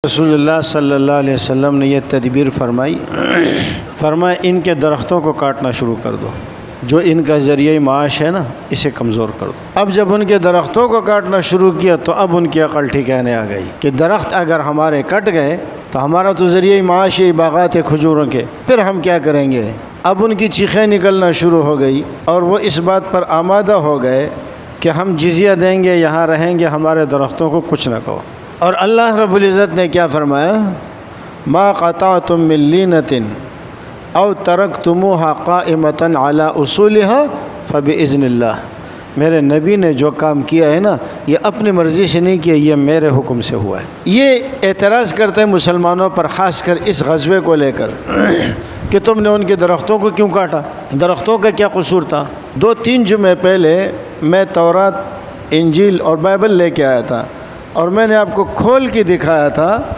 رسول اللہ صلی اللہ علیہ وسلم نے یہ تدبیر فرمائی، فرمایا ان کے درختوں کو کاٹنا شروع کر دو، جو ان کا ذریعہ معاش ہے نا اسے کمزور کر دو۔ اب جب ان کے درختوں کو کاٹنا شروع کیا تو اب ان کی عقل ٹھکانے آ گئی کہ درخت اگر ہمارے کٹ گئے تو ہمارا تو ذریعہ معاش ہے باغات کھجوروں کے، پھر ہم کیا کریں گے؟ اب ان کی چیخیں نکلنا شروع ہو گئی اور وہ اس بات پر آمادہ ہو گئے کہ ہم جزیہ دیں گے، یہاں رہیں گے، ہمارے درختوں کو کچھ نہ کہو۔ اور اللہ رب العزت نے کیا فرمایا؟ ما قطعتم من لینۃ او ترکتموها قائمۃ علی اصولها فباذن اللہ۔ میرے نبی نے جو کام کیا ہے نا یہ اپنی مرضی سے نہیں کیا، یہ میرے حکم سے ہوا ہے۔ یہ اعتراض کرتے ہیں مسلمانوں پر، خاص کر اس غزوے کو لے کر کہ تم نے ان کے درختوں کو کیوں کاٹا، درختوں کا کیا قصور تھا؟ 2-3 جمعے پہلے میں تورات، انجیل اور بائبل لے کے آیا تھا اور میں نے آپ کو کھول کے دکھایا تھا